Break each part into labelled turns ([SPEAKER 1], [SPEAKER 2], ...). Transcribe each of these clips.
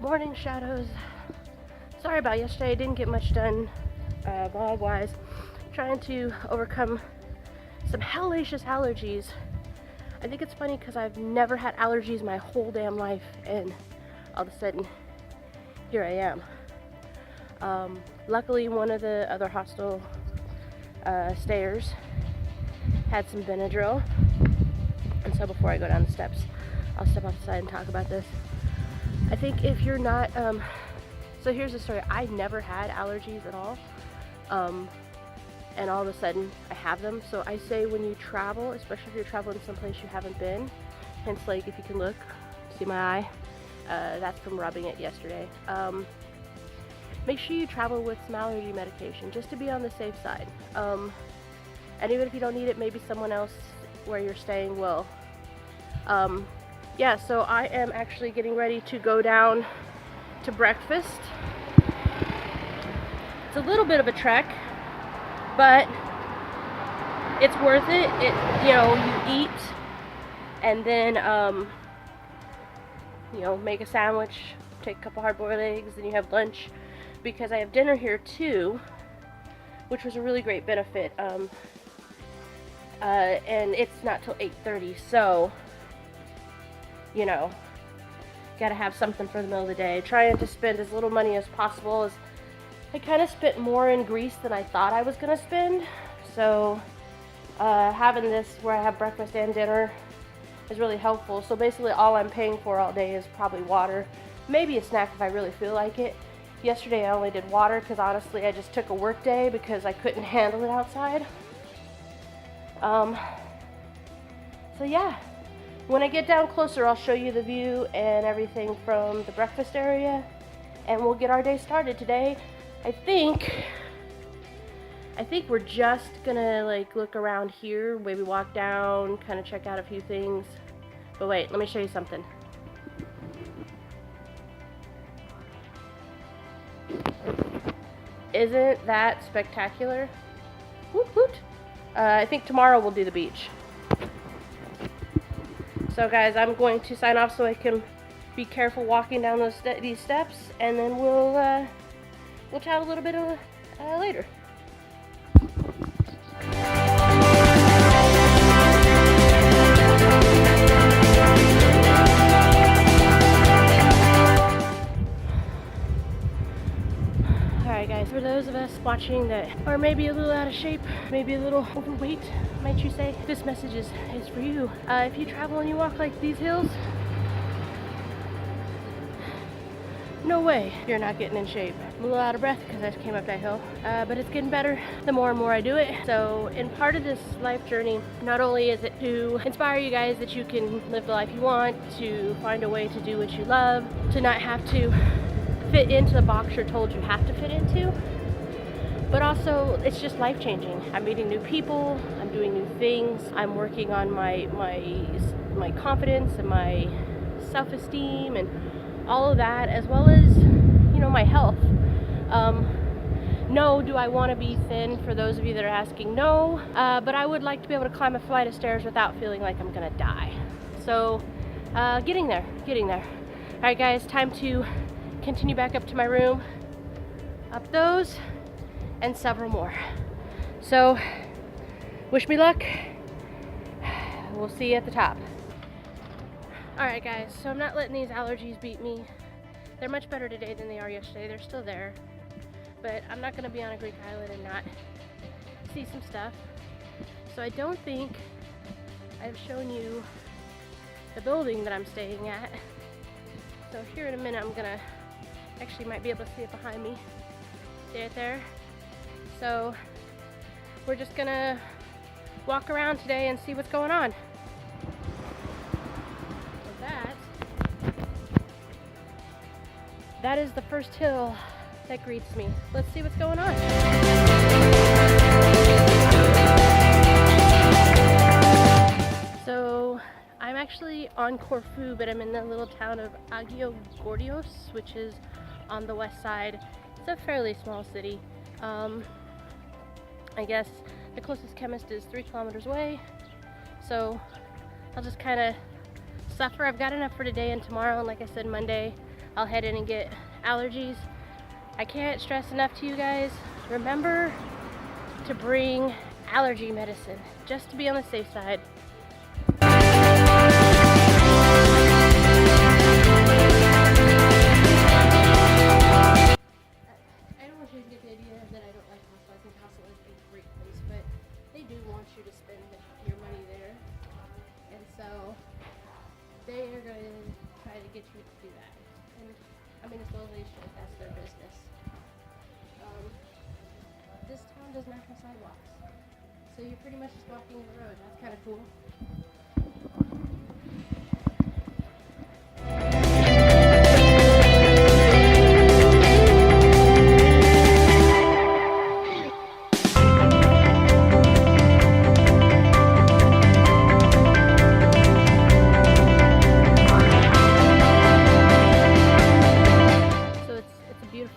[SPEAKER 1] Morning shadows. Sorry about yesterday, I didn't get much done vlog wise. Trying to overcome some hellacious allergies. I think it's funny because I've never had allergies my whole damn life, and all of a sudden here I am. Luckily one of the other hostel stayers had some Benadryl, and so before I go down the steps I'll step outside and talk about this. I think if you're not so here's the story. I never had allergies at all, and all of a sudden I have them. So I say when you travel, especially if you're traveling someplace you haven't been, hence like if you can look, see my eye, that's from rubbing it yesterday. Make sure you travel with some allergy medication just to be on the safe side. And even if you don't need it, maybe someone else where you're staying will. Yeah, so I am actually getting ready to go down to breakfast. It's a little bit of a trek, but it's worth it. You know, you eat and then you know, make a sandwich, take a couple hard-boiled eggs, and you have lunch, because I have dinner here too, which was a really great benefit. And it's not till 8:30, so you know, gotta have something for the middle of the day. Trying to spend as little money as possible. As I kind of spent more in Greece than I thought I was gonna spend, so having this where I have breakfast and dinner is really helpful. So basically all I'm paying for all day is probably water, maybe a snack if I really feel like it. Yesterday I only did water because honestly I just took a work day because I couldn't handle it outside. So yeah, when I get down closer I'll show you the view and everything from the breakfast area, and we'll get our day started today. I think we're just gonna like look around here, maybe walk down, kind of check out a few things. But wait, let me show you something. Isn't that spectacular? Woot woot. I think tomorrow we'll do the beach. So guys, I'm going to sign off so I can be careful walking down these steps, and then we'll chat a little bit later. Alright guys, for those of us watching that are maybe a little out of shape, maybe a little overweight, might you say, this message is for you. If you travel and you walk like these hills, no way you're not getting in shape. I'm a little out of breath because I just came up that hill, but it's getting better the more and more I do it. So in part of this life journey, not only is it to inspire you guys that you can live the life you want, to find a way to do what you love, to not have to fit into the box you're told you have to fit into, but also it's just life changing. I'm meeting new people, I'm doing new things, I'm working on my confidence and my self-esteem and all of that, as well as, you know, my health. No, do I want to be thin, for those of you that are asking? No, but I would like to be able to climb a flight of stairs without feeling like I'm gonna die. So getting there. All right guys, time to continue back up to my room, up those and several more. So wish me luck. We'll see you at the top. Alright guys, so I'm not letting these allergies beat me. They're much better today than they are yesterday. They're still there, but I'm not going to be on a Greek island and not see some stuff. So I don't think I've shown you the building that I'm staying at. So here in a minute I'm gonna, actually might be able to see it behind me. See it there? So we're just gonna walk around today and see what's going on. That is the first hill that greets me. Let's see what's going on. So I'm actually on Corfu, but I'm in the little town of Agiogordios, which is on the west side. It's a fairly small city. I guess the closest chemist is 3 kilometers away. So I'll just kind of suffer. I've got enough for today and tomorrow, and like I said, Monday I'll head in and get allergies. I can't stress enough to you guys, remember to bring allergy medicine, just to be on the safe side. Get the idea that I don't like Hostel. I think Hostel is a great place, but they do want you to spend your money there, and so they are going to try to get you to do that. And I mean, as well as they should. That's their business. This town does not have sidewalks, so you're pretty much just walking the road. That's kind of cool.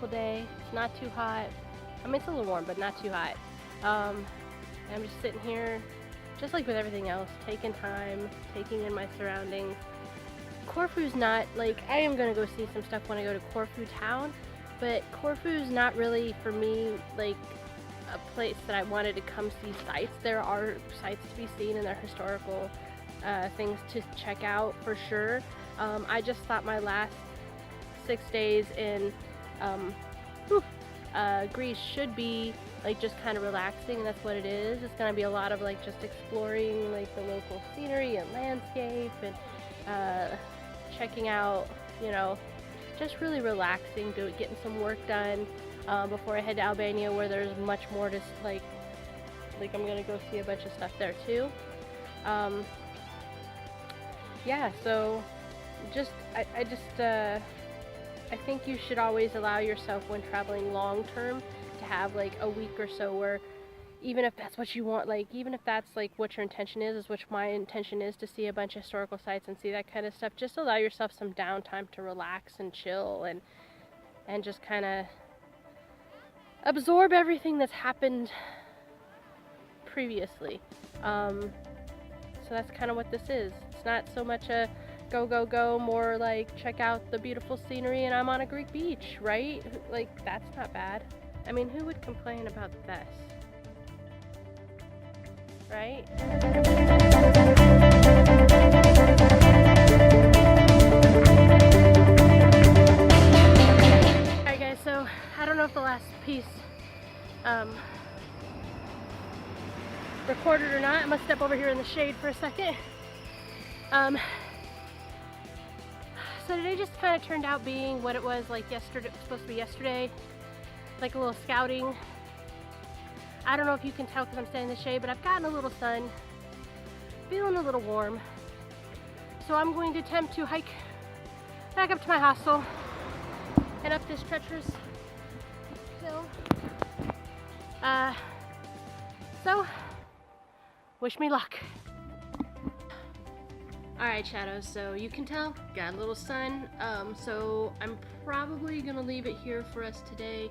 [SPEAKER 1] Day. It's not too hot. I mean, it's a little warm, but not too hot. And I'm just sitting here, just like with everything else, taking time, taking in my surroundings. Corfu's not, like, I am going to go see some stuff when I go to Corfu town, but Corfu's not really, for me, like, a place that I wanted to come see sites. There are sites to be seen and there are historical things to check out for sure. I just thought my last 6 days in Greece should be like just kind of relaxing, and that's what it is. It's going to be a lot of like just exploring like the local scenery and landscape and checking out, you know, just really relaxing, getting some work done before I head to Albania, where there's much more to like I'm going to go see a bunch of stuff there too. Yeah, so just I think you should always allow yourself when traveling long term to have like a week or so where, even if that's what you want, like even if that's like what your intention is which my intention is to see a bunch of historical sites and see that kind of stuff, just allow yourself some downtime to relax and chill and just kind of absorb everything that's happened previously. So that's kind of what this is. It's not so much a go, more like check out the beautiful scenery and I'm on a Greek beach, right? Like, that's not bad. I mean, who would complain about this? Right? Alright guys, so I don't know if the last piece recorded or not. I'm gonna step over here in the shade for a second. So today just kind of turned out being what it was like yesterday. It was supposed to be yesterday, like a little scouting. I don't know if you can tell because I'm standing in the shade, but I've gotten a little sun, feeling a little warm. So I'm going to attempt to hike back up to my hostel and up this treacherous hill. So wish me luck. Alright shadows, so you can tell, got a little sun, so I'm probably going to leave it here for us today.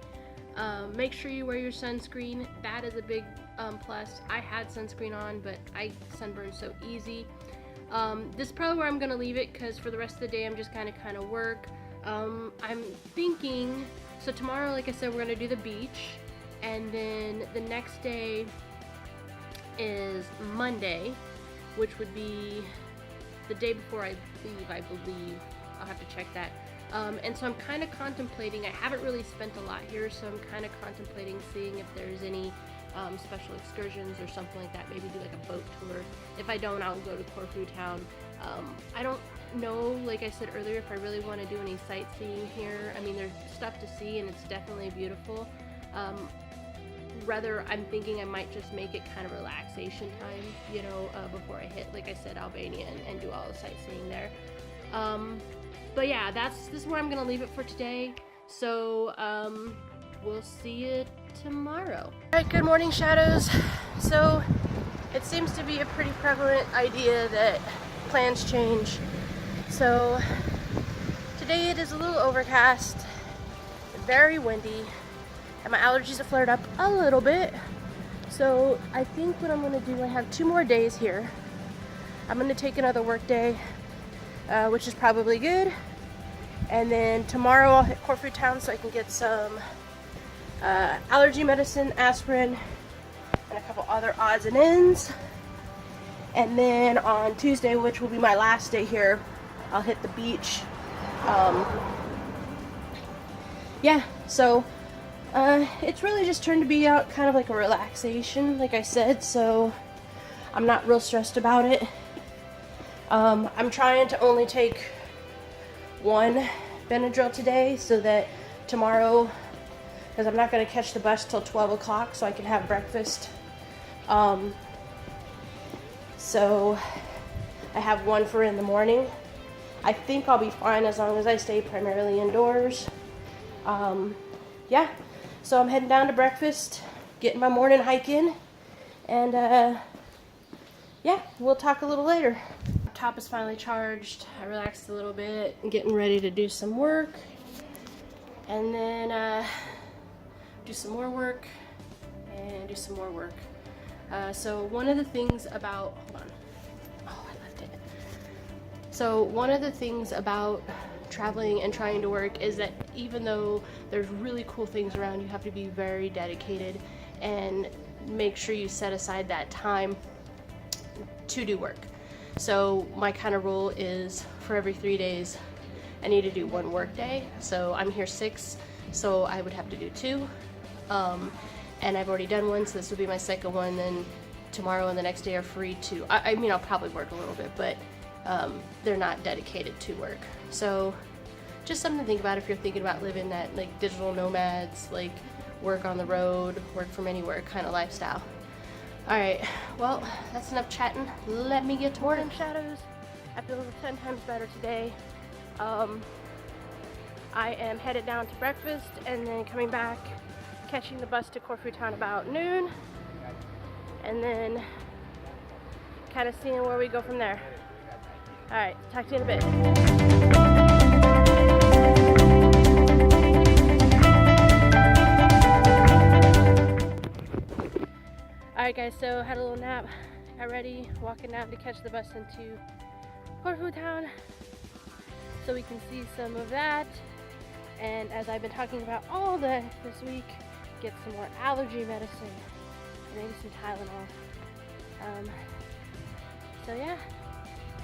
[SPEAKER 1] Make sure you wear your sunscreen, that is a big plus. I had sunscreen on, but I sunburned so easy. This is probably where I'm going to leave it, because for the rest of the day I'm just kind of work. I'm thinking, so tomorrow, like I said, we're going to do the beach, and then the next day is Monday, which would be the day before I leave, I believe. I'll have to check that. And so I'm kind of contemplating, I haven't really spent a lot here, so I'm kind of contemplating seeing if there's any special excursions or something like that, maybe do like a boat tour. If I don't, I'll go to Corfu town. I don't know, like I said earlier, if I really want to do any sightseeing here. I mean, there's stuff to see and it's definitely beautiful. Rather, I'm thinking I might just make it kind of relaxation time, you know, before I hit, like I said, Albania and do all the sightseeing there. But yeah, this is where I'm going to leave it for today. So, we'll see you tomorrow. Alright, good morning shadows. So, it seems to be a pretty prevalent idea that plans change. So, today it is a little overcast, very windy, and my allergies have flared up a little bit. So I think what I'm going to do, I have 2 more days here. I'm going to take another work day, which is probably good. And then tomorrow I'll hit Corfu town so I can get some allergy medicine, aspirin, and a couple other odds and ends. And then on Tuesday, which will be my last day here, I'll hit the beach. Yeah, so it's really just turned to be out kind of like a relaxation, like I said, so I'm not real stressed about it. I'm trying to only take one Benadryl today so that tomorrow, because I'm not going to catch the bus till 12 o'clock so I can have breakfast. So I have one for in the morning. I think I'll be fine as long as I stay primarily indoors. Yeah, so I'm heading down to breakfast, getting my morning hike in, and yeah, we'll talk a little later. Top is finally charged. I relaxed a little bit and getting ready to do some work, and then do some more work and do some more work. So one of the things about, hold on, oh, I left it. So one of the things about traveling and trying to work is that even though there's really cool things around, you have to be very dedicated and make sure you set aside that time to do work. So my kind of rule is for every 3 days I need to do one work day. So I'm here 6, so I would have to do 2. And I've already done one, so this will be my second one. Then tomorrow and the next day are free to, I mean, I'll probably work a little bit, but they're not dedicated to work. So just something to think about if you're thinking about living that like digital nomads, like work on the road, work from anywhere kind of lifestyle. All right, well, that's enough chatting. Let me get to work. Morning shadows. I feel 10 times better today. I am headed down to breakfast and then coming back, catching the bus to Corfu town about noon, and then kind of seeing where we go from there. All right, talk to you in a bit. Alright guys, so had a little nap, got ready, walking down to catch the bus into Corfu town so we can see some of that. And as I've been talking about all this week, get some more allergy medicine, maybe some Tylenol. So yeah,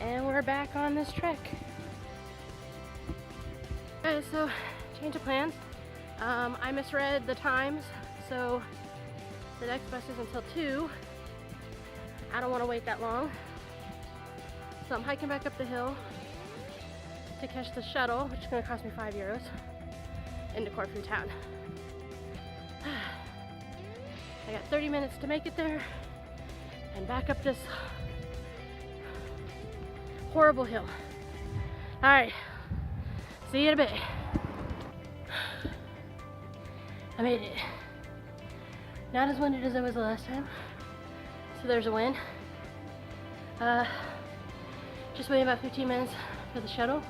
[SPEAKER 1] and we're back on this trek. Alright, so change of plans. I misread the times, so the next bus is until 2. I don't want to wait that long. So I'm hiking back up the hill to catch the shuttle, which is going to cost me €5, into Corfu town. I got 30 minutes to make it there and back up this horrible hill. Alright, see you in a bit. I made it. Not as winded as I was the last time, so there's a win. Just waiting about 15 minutes for the shuttle,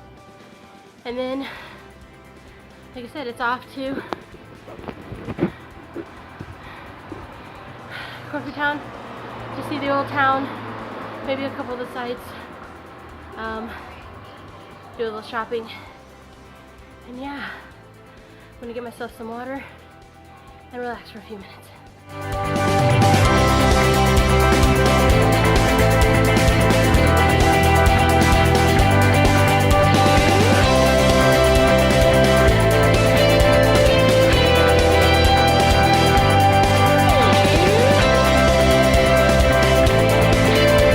[SPEAKER 1] and then, like I said, it's off to Corfu town to see the old town, maybe a couple of the sites, do a little shopping, and yeah, I'm gonna get myself some water and relax for a few minutes.